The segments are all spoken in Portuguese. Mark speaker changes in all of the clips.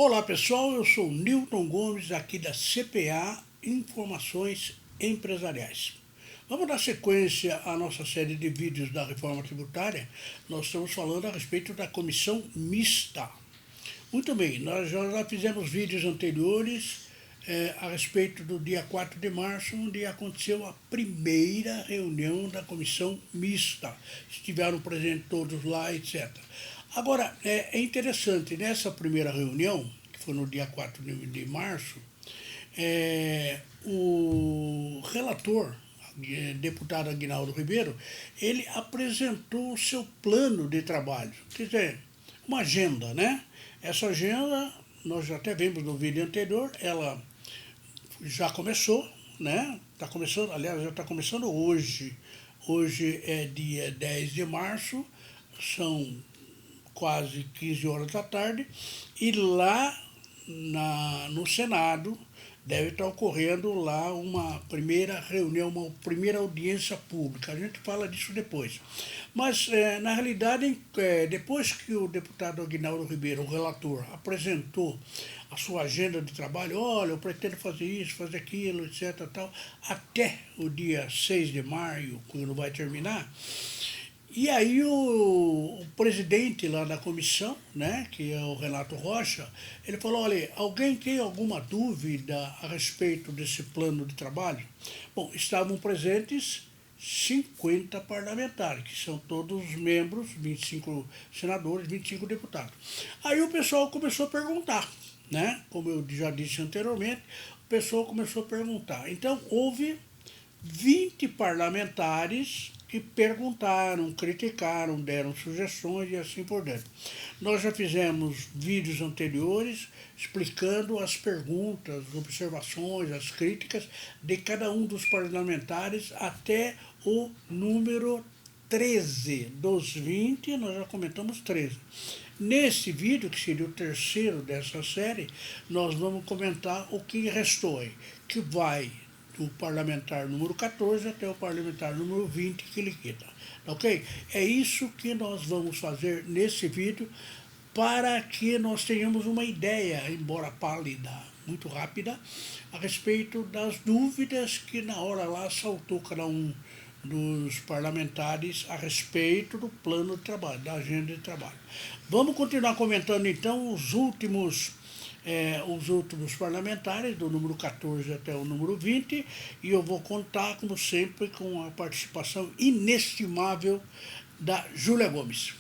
Speaker 1: Olá pessoal, eu sou Newton Gomes, aqui da CPA Informações Empresariais. Vamos dar sequência à nossa série de vídeos da reforma tributária. Nós estamos falando a respeito da comissão mista. Muito bem, nós já fizemos vídeos anteriores a respeito do dia 4 de março, onde aconteceu a primeira reunião da comissão mista. Estiveram presentes todos lá, etc. Agora, é interessante, nessa primeira reunião, que foi no dia 4 de março, o relator, deputado Aguinaldo Ribeiro, ele apresentou o seu plano de trabalho, quer dizer, uma agenda, né? Essa agenda, nós já até vimos no vídeo anterior, ela já começou, né? Está começando, aliás, já está começando hoje. Hoje é dia 10 de março, são quase 15 horas da tarde, e lá no Senado deve estar ocorrendo lá uma primeira reunião, uma primeira audiência pública. A gente fala disso depois. Mas, na realidade, depois que o deputado Aguinaldo Ribeiro, o relator, apresentou a sua agenda de trabalho, olha, eu pretendo fazer isso, fazer aquilo, etc., tal, até o dia 6 de maio, quando vai terminar. E aí o presidente lá da comissão, né, que é o Renato Rocha, ele falou, olha, alguém tem alguma dúvida a respeito desse plano de trabalho? Bom, estavam presentes 50 parlamentares, que são todos membros, 25 senadores, 25 deputados. Aí o pessoal começou a perguntar, né, como eu já disse anteriormente, o pessoal começou a perguntar. Então houve 20 parlamentares que perguntaram, criticaram, deram sugestões e assim por diante. Nós já fizemos vídeos anteriores explicando as perguntas, as observações, as críticas de cada um dos parlamentares até o número 13 dos 20, nós já comentamos 13. Nesse vídeo, que seria o terceiro dessa série, nós vamos comentar o que restou aí, que vai do parlamentar número 14 até o parlamentar número 20 que liquida. Ok? É isso que nós vamos fazer nesse vídeo para que nós tenhamos uma ideia, embora pálida, muito rápida, a respeito das dúvidas que na hora lá saltou cada um dos parlamentares a respeito do plano de trabalho, da agenda de trabalho. Vamos continuar comentando então os últimos parlamentares, do número 14 até o número 20, e eu vou contar, como sempre, com a participação inestimável da Júlia Gomes.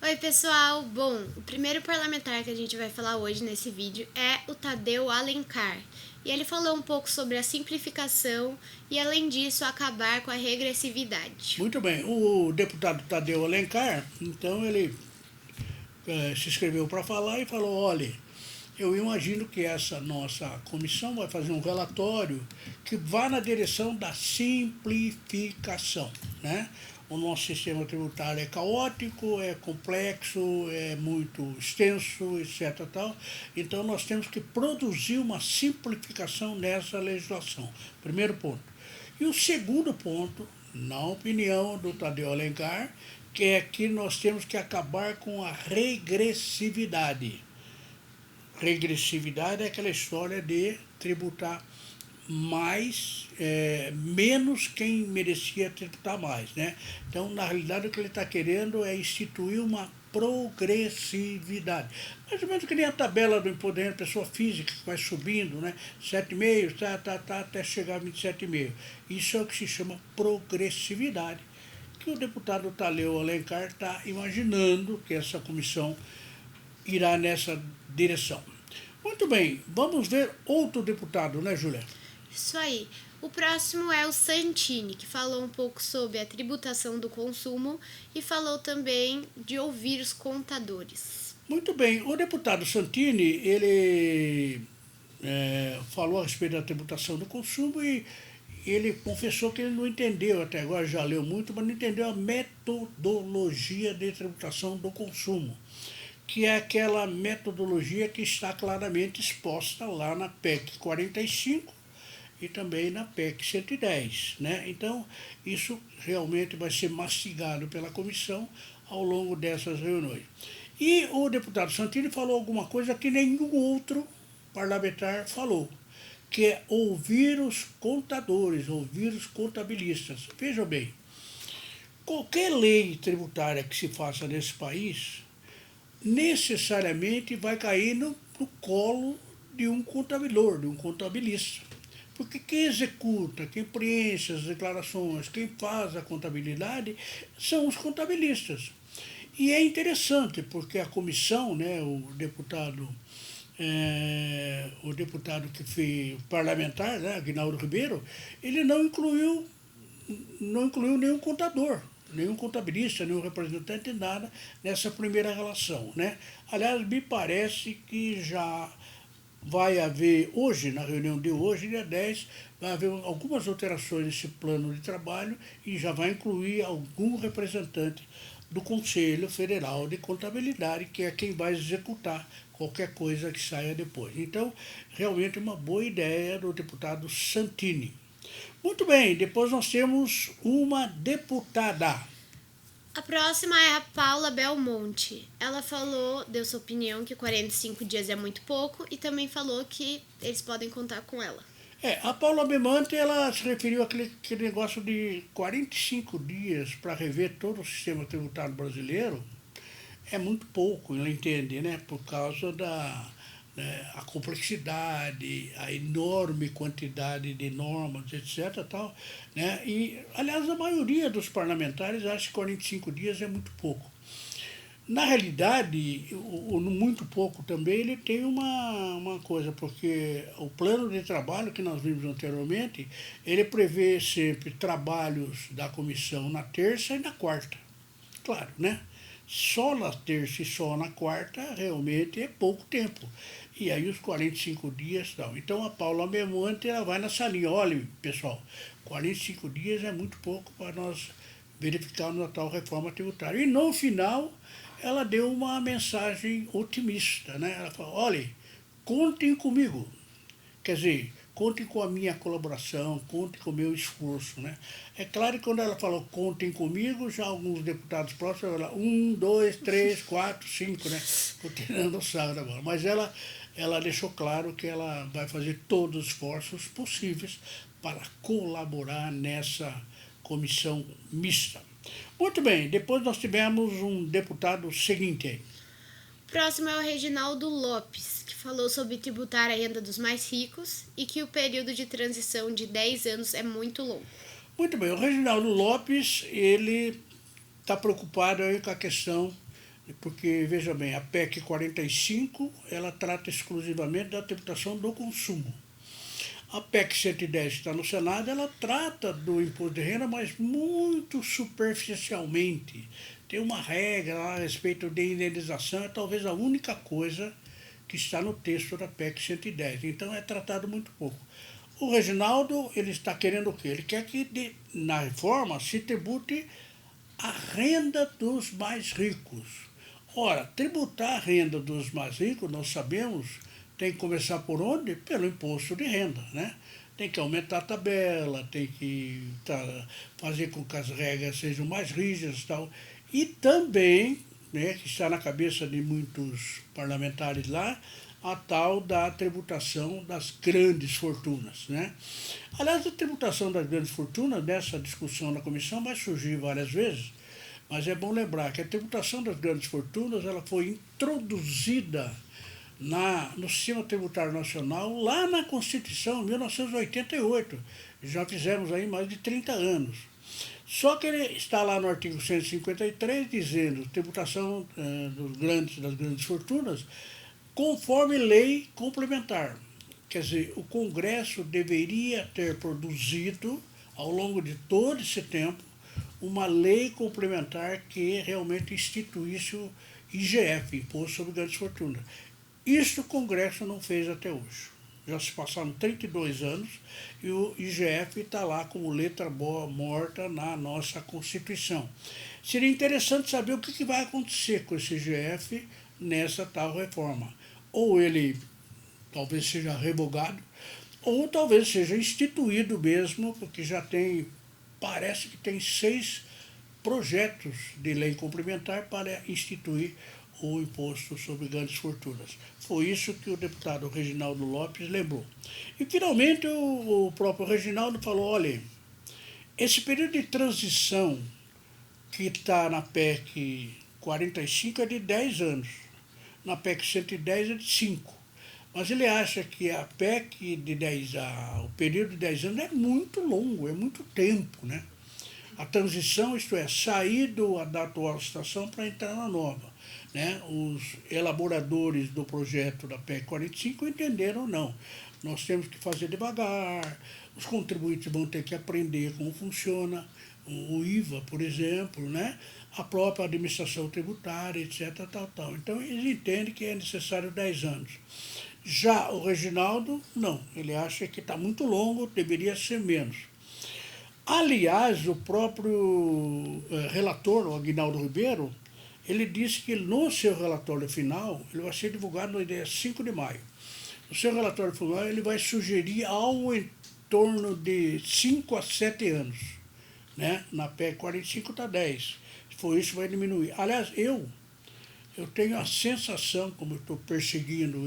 Speaker 2: Oi pessoal, bom, o primeiro parlamentar que a gente vai falar hoje nesse vídeo é o Tadeu Alencar. E ele falou um pouco sobre a simplificação e, além disso, acabar com a regressividade.
Speaker 1: Muito bem, o deputado Tadeu Alencar, então ele se inscreveu para falar e falou, olha, eu imagino que essa nossa comissão vai fazer um relatório que vá na direção da simplificação, né? O nosso sistema tributário é caótico, é complexo, é muito extenso, etc. Tal. Então, nós temos que produzir uma simplificação nessa legislação. Primeiro ponto. E o segundo ponto, na opinião do Tadeu Alencar, que é que nós temos que acabar com a regressividade. Regressividade é aquela história de tributar mais, menos quem merecia tributar mais, né? Então, na realidade, o que ele está querendo é instituir uma progressividade. Mais ou menos que nem a tabela do imposto de renda pessoa física, que vai subindo, né? 7,5, até chegar a 27,5. Isso é o que se chama progressividade, que o deputado Tadeu Alencar está imaginando que essa comissão irá nessa direção. Muito bem, vamos ver outro deputado, né, Júlia?
Speaker 2: Isso aí. O próximo é o Santini, que falou um pouco sobre a tributação do consumo e falou também de ouvir os contadores.
Speaker 1: Muito bem, o deputado Santini, ele falou a respeito da tributação do consumo e ele confessou que ele não entendeu, até agora já leu muito, mas não entendeu a metodologia de tributação do consumo, que é aquela metodologia que está claramente exposta lá na PEC 45 e também na PEC 110. Né? Então, isso realmente vai ser mastigado pela comissão ao longo dessas reuniões. E o deputado Santini falou alguma coisa que nenhum outro parlamentar falou, que é ouvir os contadores, ouvir os contabilistas. Vejam bem, qualquer lei tributária que se faça nesse país necessariamente vai cair no colo de um contador, de um contabilista. Porque quem executa, quem preenche as declarações, quem faz a contabilidade são os contabilistas. E é interessante, porque a comissão, né, o deputado que foi parlamentar, né, Aguinaldo Ribeiro, ele não incluiu nenhum contador, nenhum contabilista, nenhum representante, nada nessa primeira relação, né? Aliás, me parece que já vai haver hoje, na reunião de hoje, dia 10, vai haver algumas alterações nesse plano de trabalho e já vai incluir algum representante do Conselho Federal de Contabilidade, que é quem vai executar qualquer coisa que saia depois. Então, realmente uma boa ideia do deputado Santini. Muito bem, depois nós temos uma deputada.
Speaker 2: A próxima é a Paula Belmonte. Ela falou, deu sua opinião, que 45 dias é muito pouco e também falou que eles podem contar com ela.
Speaker 1: A Paula Belmonte, ela se referiu àquele negócio de 45 dias para rever todo o sistema tributário brasileiro. É muito pouco, ela entende, né? Por causa da a complexidade, a enorme quantidade de normas, etc. Tal, né? E, aliás, a maioria dos parlamentares acha que 45 dias é muito pouco. Na realidade, o muito pouco também, ele tem uma coisa, porque o plano de trabalho que nós vimos anteriormente, ele prevê sempre trabalhos da comissão na terça e na quarta. Claro, né? Só na terça e só na quarta realmente é pouco tempo. E aí os 45 dias não. Então a Paula Belmonte, ela vai nessa linha. Olha, pessoal, 45 dias é muito pouco para nós verificarmos a tal reforma tributária. E no final, ela deu uma mensagem otimista, né? Ela falou, olha, contem comigo. Quer dizer, contem com a minha colaboração, contem com o meu esforço, né? É claro que quando ela falou contem comigo, já alguns deputados próximos falaram 1, 2, 3, 4, 5, né? Estou tirando o sarro da bola. Mas ela deixou claro que ela vai fazer todos os esforços possíveis para colaborar nessa comissão mista. Muito bem, depois nós tivemos um deputado seguinte aí.
Speaker 2: Próximo é o Reginaldo Lopes, que falou sobre tributar a renda dos mais ricos e que o período de transição de 10 anos é muito longo.
Speaker 1: Muito bem, o Reginaldo Lopes, ele está preocupado aí com a questão, porque, veja bem, a PEC 45, ela trata exclusivamente da tributação do consumo. A PEC 110 está no Senado, ela trata do imposto de renda, mas muito superficialmente. Tem uma regra lá a respeito de indenização, é talvez a única coisa que está no texto da PEC 110. Então é tratado muito pouco. O Reginaldo, ele está querendo o quê? Ele quer que na reforma se tribute a renda dos mais ricos. Ora, tributar a renda dos mais ricos, nós sabemos, tem que começar por onde? Pelo imposto de renda, né? Tem que aumentar a tabela, tem que fazer com que as regras sejam mais rígidas e tal. E também, né, que está na cabeça de muitos parlamentares lá, a tal da tributação das grandes fortunas, né? Aliás, a tributação das grandes fortunas, nessa discussão na comissão, vai surgir várias vezes, mas é bom lembrar que a tributação das grandes fortunas ela foi introduzida no sistema tributário nacional lá na Constituição, em 1988. Já fizemos aí mais de 30 anos. Só que ele está lá no artigo 153 dizendo tributação das grandes fortunas conforme lei complementar. Quer dizer, o Congresso deveria ter produzido, ao longo de todo esse tempo, uma lei complementar que realmente instituísse o IGF, Imposto sobre Grandes Fortunas. Isso o Congresso não fez até hoje. Já se passaram 32 anos e o IGF está lá como letra morta na nossa Constituição. Seria interessante saber o que vai acontecer com esse IGF nessa tal reforma. Ou ele talvez seja revogado, ou talvez seja instituído mesmo, porque parece que tem 6 projetos de lei complementar para instituir o imposto sobre grandes fortunas. Foi isso que o deputado Reginaldo Lopes lembrou. E, finalmente, o próprio Reginaldo falou, olha, esse período de transição que está na PEC 45 é de 10 anos, na PEC 110 é de 5. Mas ele acha que a PEC de 10, o período de 10 anos é muito longo, é muito tempo, né? A transição, isto é, sair da atual situação para entrar na nova. Né? Os elaboradores do projeto da PEC 45 entenderam não. Nós temos que fazer devagar, os contribuintes vão ter que aprender como funciona o IVA, por exemplo, né? A própria administração tributária, etc. Tal. Então, eles entendem que é necessário 10 anos. Já o Reginaldo, não. Ele acha que está muito longo, deveria ser menos. Aliás, o próprio relator, o Aguinaldo Ribeiro, ele disse que no seu relatório final, ele vai ser divulgado no dia 5 de maio. No seu relatório final, ele vai sugerir algo em torno de 5 a 7 anos. Né? Na PEC 45 está 10. Se for isso, vai diminuir. Aliás, eu tenho a sensação, como eu estou perseguindo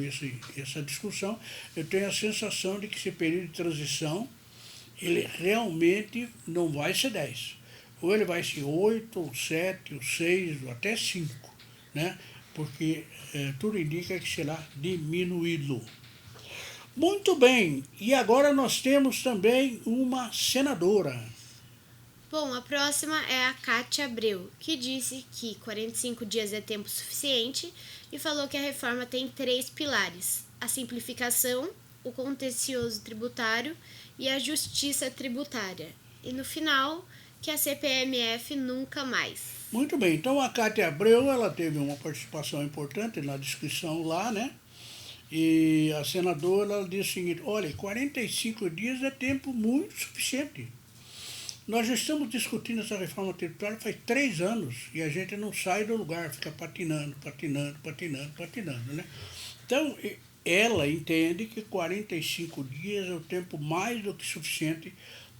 Speaker 1: essa discussão, eu tenho a sensação de que esse período de transição ele realmente não vai ser 10. Ou ele vai ser 8, ou 7, ou 6, ou até 5, né? Porque tudo indica que será diminuído. Muito bem, e agora nós temos também uma senadora.
Speaker 2: Bom, a próxima é a Cátia Abreu, que disse que 45 dias é tempo suficiente e falou que a reforma tem 3 pilares: a simplificação, o contencioso tributário e a justiça tributária. E no final, que a CPMF nunca mais.
Speaker 1: Muito bem, então a Cátia Abreu ela teve uma participação importante na discussão lá, né? E a senadora ela disse o seguinte, olha, 45 dias é tempo muito suficiente. Nós já estamos discutindo essa reforma tributária faz 3 anos e a gente não sai do lugar, fica patinando, né? Então, ela entende que 45 dias é o tempo mais do que suficiente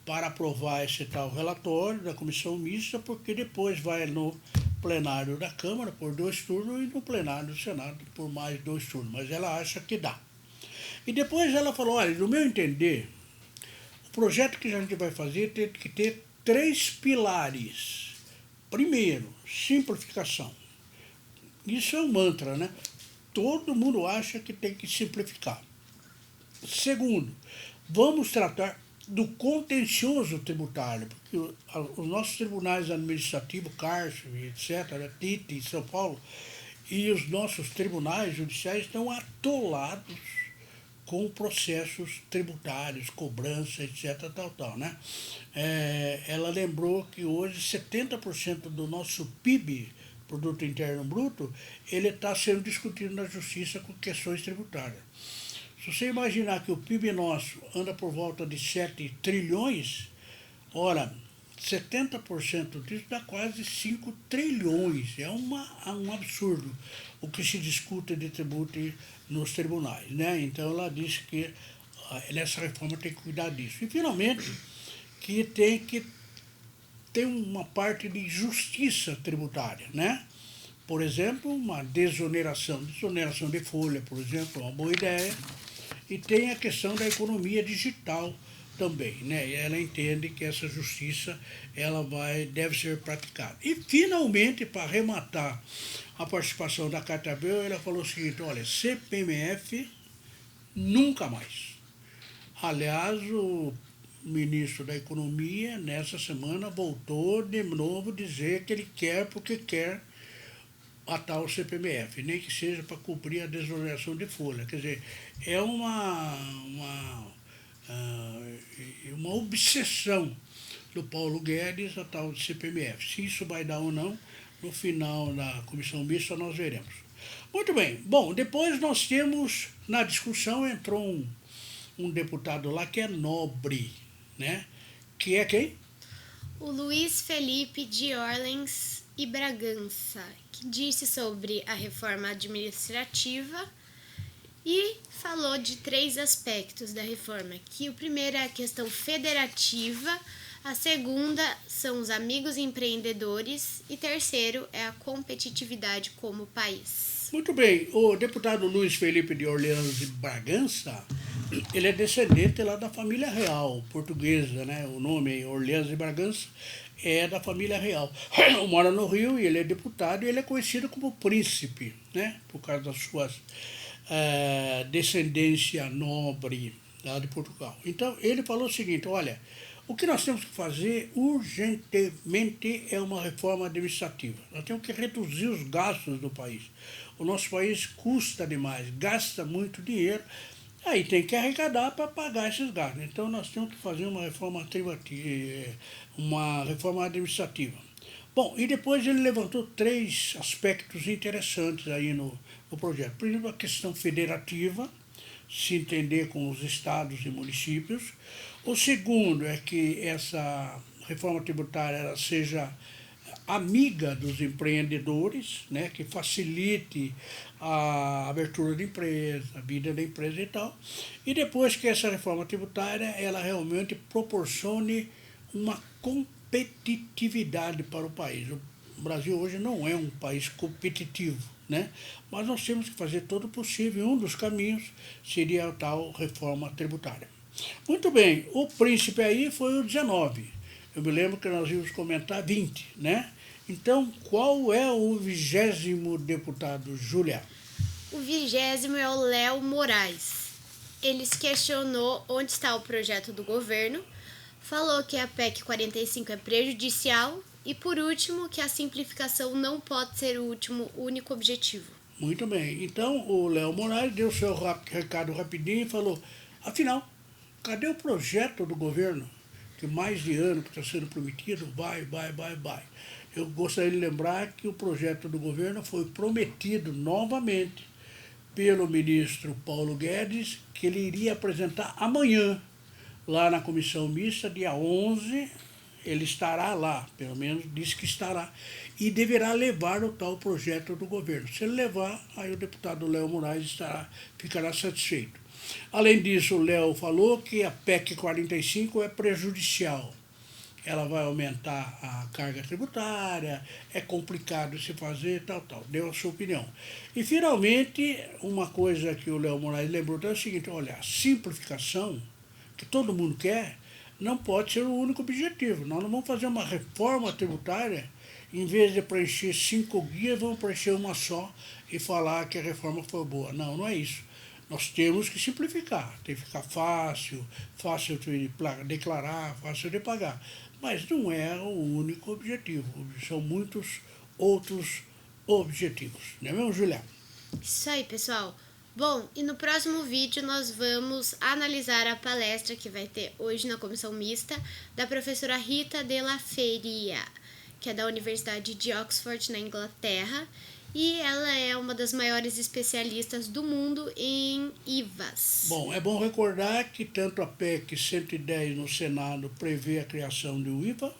Speaker 1: para aprovar esse tal relatório da comissão mista, porque depois vai no plenário da Câmara por 2 turnos e no plenário do Senado por mais 2 turnos. Mas ela acha que dá. E depois ela falou, olha, no meu entender, o projeto que a gente vai fazer tem que ter 3 pilares. Primeiro, simplificação. Isso é um mantra, né? Todo mundo acha que tem que simplificar. Segundo, vamos tratar do contencioso tributário, porque os nossos tribunais administrativos, cárcere, etc., TIT em São Paulo, e os nossos tribunais judiciais estão atolados com processos tributários, cobrança, etc., né? Ela lembrou que hoje 70% do nosso PIB, Produto Interno Bruto, ele está sendo discutido na justiça com questões tributárias. Se você imaginar que o PIB nosso anda por volta de 7 trilhões, ora, 70% disso dá quase 5 trilhões. É um absurdo o que se discute de tributo nos tribunais, né? Então ela disse que nessa reforma tem que cuidar disso. E finalmente, que tem que ter uma parte de justiça tributária, né? Por exemplo, uma desoneração de folha, por exemplo, é uma boa ideia. E tem a questão da economia digital também, né? E ela entende que essa justiça deve ser praticada. E, finalmente, para arrematar a participação da Cátia Abreu, ela falou o seguinte, olha, CPMF nunca mais. Aliás, o ministro da Economia, nessa semana, voltou de novo dizer que ele quer porque quer a tal CPMF, nem que seja para cumprir a desoneração de folha. Quer dizer, é uma obsessão do Paulo Guedes, a tal de CPMF. Se isso vai dar ou não, no final da comissão mista nós veremos. Muito bem. Bom, depois nós temos, na discussão, entrou um deputado lá que é nobre, né? Que é quem?
Speaker 2: O Luiz Felipe de Orlens e Bragança, que disse sobre a reforma administrativa e falou de 3 aspectos da reforma, que o primeiro é a questão federativa, A segunda são os amigos empreendedores e terceiro é a competitividade como país.
Speaker 1: Muito bem, o deputado Luiz Felipe de Orleans e Bragança, ele é descendente lá da família real portuguesa, né? O nome Orleans e Bragança é da família real. Mora no Rio e ele é deputado e ele é conhecido como príncipe, né? Por causa das suas descendência nobre lá de Portugal. Então, ele falou o seguinte, olha, o que nós temos que fazer urgentemente é uma reforma administrativa. Nós temos que reduzir os gastos do país. O nosso país custa demais, gasta muito dinheiro, aí tem que arrecadar para pagar esses gastos. Então, nós temos que fazer uma reforma administrativa. Bom, e depois ele levantou 3 aspectos interessantes aí no projeto. Primeiro, a questão federativa, se entender com os estados e municípios. O segundo é que essa reforma tributária ela seja amiga dos empreendedores, né, que facilite a abertura de empresa, a vida da empresa e tal. E depois que essa reforma tributária ela realmente proporcione uma competitividade para o país. O Brasil hoje não é um país competitivo, né? Mas nós temos que fazer todo o possível. Um dos caminhos seria a tal reforma tributária. Muito bem, o príncipe aí foi o 19. Eu me lembro que nós íamos comentar 20, né? Então, qual é o 20º deputado, Júlia?
Speaker 2: O 20º é o Léo Moraes. Ele se questionou onde está o projeto do governo, falou que a PEC 45 é prejudicial e, por último, que a simplificação não pode ser o único objetivo.
Speaker 1: Muito bem. Então, o Léo Moraes deu seu recado rapidinho e falou, afinal, cadê o projeto do governo? Que mais de ano que está sendo prometido, vai. Eu gostaria de lembrar que o projeto do governo foi prometido novamente pelo ministro Paulo Guedes, que ele iria apresentar amanhã, lá na comissão mista, dia 11, ele estará lá, pelo menos disse que estará, e deverá levar o tal projeto do governo. Se ele levar, aí o deputado Léo Moraes ficará satisfeito. Além disso, o Léo falou que a PEC 45 é prejudicial. Ela vai aumentar a carga tributária, é complicado se fazer, tal. Deu a sua opinião. E, finalmente, uma coisa que o Léo Moraes lembrou é o seguinte, olha, a simplificação, que todo mundo quer, não pode ser o único objetivo. Nós não vamos fazer uma reforma tributária, em vez de preencher 5 guias, vamos preencher uma só e falar que a reforma foi boa. Não, não é isso. Nós temos que simplificar, tem que ficar fácil de declarar, fácil de pagar. Mas não é o único objetivo, são muitos outros objetivos. Não é mesmo, Juliana?
Speaker 2: Isso aí, pessoal. Bom, e no próximo vídeo nós vamos analisar a palestra que vai ter hoje na comissão mista da professora Rita de la Feria, que é da Universidade de Oxford, na Inglaterra, e ela é uma das maiores especialistas do mundo em IVAs.
Speaker 1: Bom, é bom recordar que tanto a PEC 110 no Senado prevê a criação do IVA,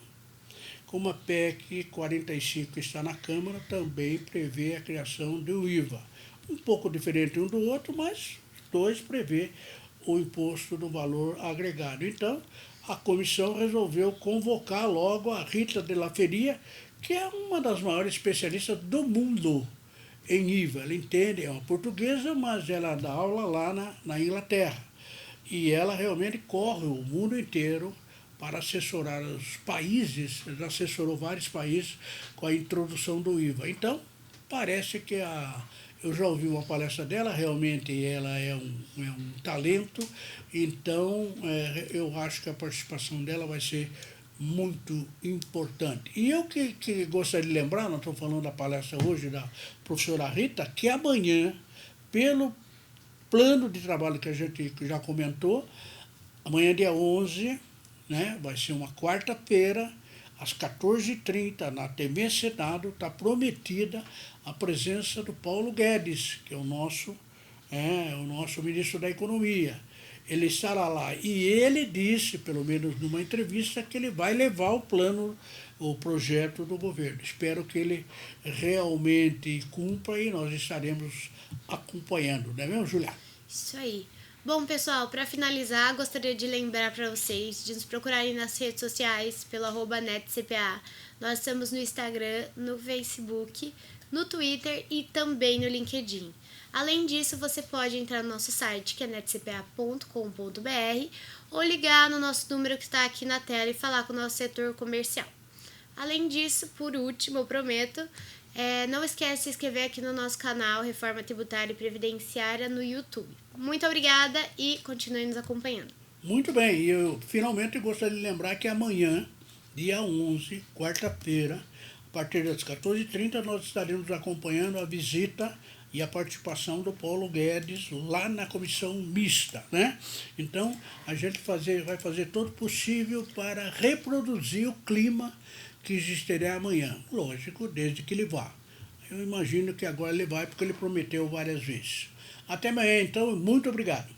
Speaker 1: como a PEC 45 que está na Câmara também prevê a criação do IVA. Um pouco diferente um do outro, mas dois prevê o imposto do valor agregado. Então, a comissão resolveu convocar logo a Rita de la Feria, que é uma das maiores especialistas do mundo em IVA. Ela entende, é uma portuguesa, mas ela dá aula lá na Inglaterra. E ela realmente corre o mundo inteiro para assessorar os países, ela assessorou vários países com a introdução do IVA. Então, parece que eu já ouvi uma palestra dela, realmente ela é um talento, então eu acho que a participação dela vai ser muito importante. E eu que gostaria de lembrar, nós estamos falando da palestra hoje da professora Rita, que amanhã, pelo plano de trabalho que a gente já comentou, amanhã dia 11, né, vai ser uma quarta-feira, às 14h30, na TV Senado, está prometida a presença do Paulo Guedes, que é o nosso ministro da Economia. Ele estará lá. E ele disse, pelo menos numa entrevista, que ele vai levar o projeto do governo. Espero que ele realmente cumpra e nós estaremos acompanhando. Não é mesmo, Juliana?
Speaker 2: Isso aí. Bom, pessoal, para finalizar, gostaria de lembrar para vocês de nos procurarem nas redes sociais pelo @netcpa. Nós estamos no Instagram, no Facebook, no Twitter e também no LinkedIn. Além disso, você pode entrar no nosso site, que é netcpa.com.br, ou ligar no nosso número que está aqui na tela e falar com o nosso setor comercial. Além disso, por último, eu prometo, não esquece de se inscrever aqui no nosso canal Reforma Tributária e Previdenciária no YouTube. Muito obrigada e continue nos acompanhando.
Speaker 1: Muito bem, e eu finalmente gostaria de lembrar que amanhã, dia 11, quarta-feira, a partir das 14h30, nós estaremos acompanhando a visita e a participação do Paulo Guedes lá na comissão mista, né? Então, a gente vai fazer todo o possível para reproduzir o clima que existirá amanhã. Lógico, desde que ele vá. Eu imagino que agora ele vai, porque ele prometeu várias vezes. Até amanhã, então, muito obrigado.